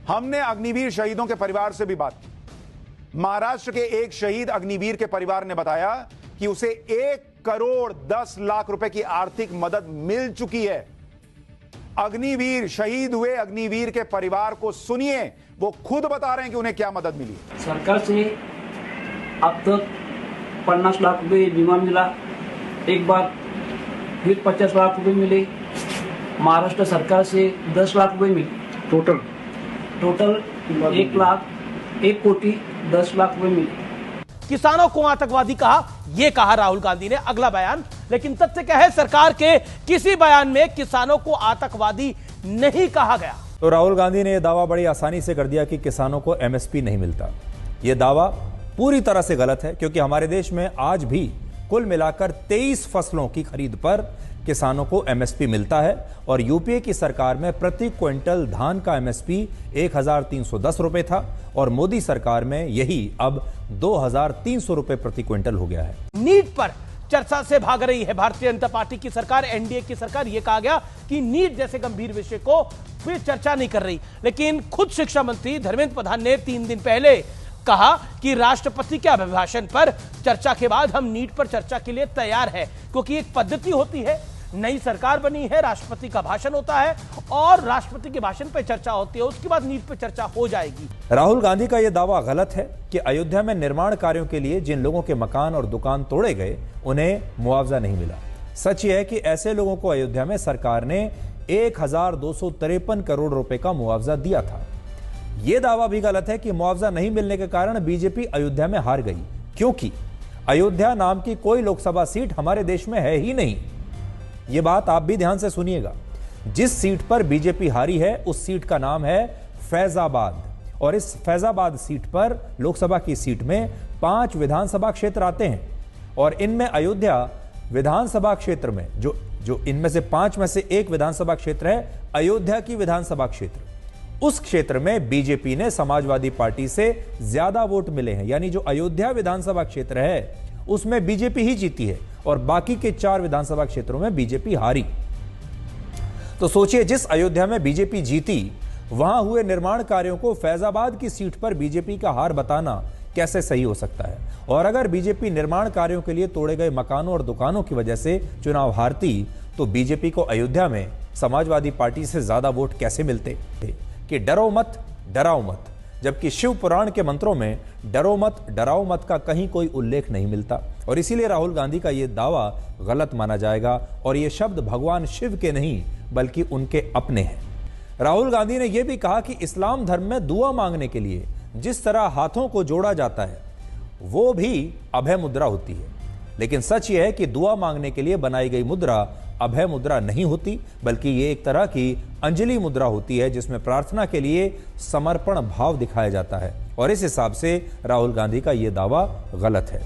हमने अग्निवीर शहीदों के परिवार से भी बात की। महाराष्ट्र के एक शहीद अग्निवीर के परिवार ने बताया कि उसे 1,10,00,000 रुपए की आर्थिक मदद मिल चुकी है। अग्निवीर शहीद हुए अग्निवीर के परिवार को सुनिए, वो खुद बता रहे हैं कि उन्हें क्या मदद मिली। सरकार से अब तक 50 लाख रुपए बीमा मिला, एक बार फिर 50 लाख रुपए मिले, महाराष्ट्र सरकार से 10 लाख रुपए मिले, टोटल 1,10,00,000 रुपए मिले। किसानों को आतंकवादी कहा, यह कहा राहुल गांधी ने। अगला बयान, लेकिन तथ्य क्या है, सरकार के किसी बयान में किसानों को आतंकवादी नहीं कहा गया। तो राहुल गांधी ने यह दावा बड़ी आसानी से कर दिया कि किसानों को एमएसपी नहीं मिलता। यह दावा पूरी तरह से गलत है, क्योंकि हमारे देश में आज भी कुल मिलाकर 23 फसलों की खरीद पर किसानों को एमएसपी मिलता है और यूपीए की सरकार में प्रति क्विंटल धान का एमएसपी 1,310 रुपए था और मोदी सरकार में यही अब 2,300 रुपए प्रति क्विंटल हो गया है। नीट पर चर्चा से भाग रही है भारतीय जनता पार्टी की सरकार, एनडीए की सरकार। यह कहा गया कि नीट जैसे गंभीर विषय को फिर चर्चा नहीं कर रही, लेकिन खुद शिक्षा मंत्री धर्मेंद्र प्रधान ने 3 दिन पहले कहा कि राष्ट्रपति के अभिभाषण पर चर्चा के बाद हम नीट पर चर्चा के लिए तैयार हैं, क्योंकि एक पद्धति होती है, नई सरकार बनी है, राष्ट्रपति का भाषण होता है और राष्ट्रपति के भाषण पर चर्चा होती है, उसके बाद नीट पर चर्चा हो जाएगी। राहुल गांधी का यह दावा गलत है कि अयोध्या में निर्माण कार्यों के लिए जिन लोगों के मकान और दुकान तोड़े गए उन्हें मुआवजा नहीं मिला। सच यह है कि ऐसे लोगों को अयोध्या में सरकार ने 1,253 करोड़ रुपए का मुआवजा दिया था। यह दावा भी गलत है कि मुआवजा नहीं मिलने के कारण बीजेपी अयोध्या में हार गई, क्योंकि अयोध्या नाम की कोई लोकसभा सीट हमारे देश में है ही नहीं। यह बात आप भी ध्यान से सुनिएगा। जिस सीट पर बीजेपी हारी है उस सीट का नाम है फैजाबाद, और इस फैजाबाद सीट पर लोकसभा की सीट में 5 विधानसभा क्षेत्र आते हैं और इनमें अयोध्या विधानसभा क्षेत्र में जो इनमें से 5 में से एक विधानसभा क्षेत्र है अयोध्या की विधानसभा क्षेत्र, उस क्षेत्र में बीजेपी ने समाजवादी पार्टी से ज्यादा वोट मिले हैं। यानी जो अयोध्या विधानसभा क्षेत्र है उसमें बीजेपी ही जीती है और बाकी के 4 विधानसभा क्षेत्रों में बीजेपी हारी। तो सोचिए, जिस अयोध्या में बीजेपी जीती वहां हुए निर्माण कार्यों को फैजाबाद की सीट पर बीजेपी का हार बताना कैसे सही हो सकता है। और अगर बीजेपी निर्माण कार्यों के लिए तोड़े गए मकानों और दुकानों की वजह से चुनाव हारती तो बीजेपी को अयोध्या में समाजवादी पार्टी से ज्यादा वोट कैसे मिलते कि डरो मत डराओ मत, जबकि शिव पुराण के मंत्रों में डरो मत डराओ मत का कहीं कोई उल्लेख नहीं मिलता। और इसीलिए राहुल गांधी का यह दावा गलत माना जाएगा और यह शब्द भगवान शिव के नहीं बल्कि उनके अपने हैं। राहुल गांधी ने यह भी कहा कि इस्लाम धर्म में दुआ मांगने के लिए जिस तरह हाथों को जोड़ा जाता है वो भी अभय मुद्रा होती है, लेकिन सच यह है कि दुआ मांगने के लिए बनाई गई मुद्रा अभय मुद्रा नहीं होती, बल्कि ये एक तरह की अंजलि मुद्रा होती है जिसमें प्रार्थना के लिए समर्पण भाव दिखाया जाता है। और इस हिसाब से राहुल गांधी का यह दावा गलत है।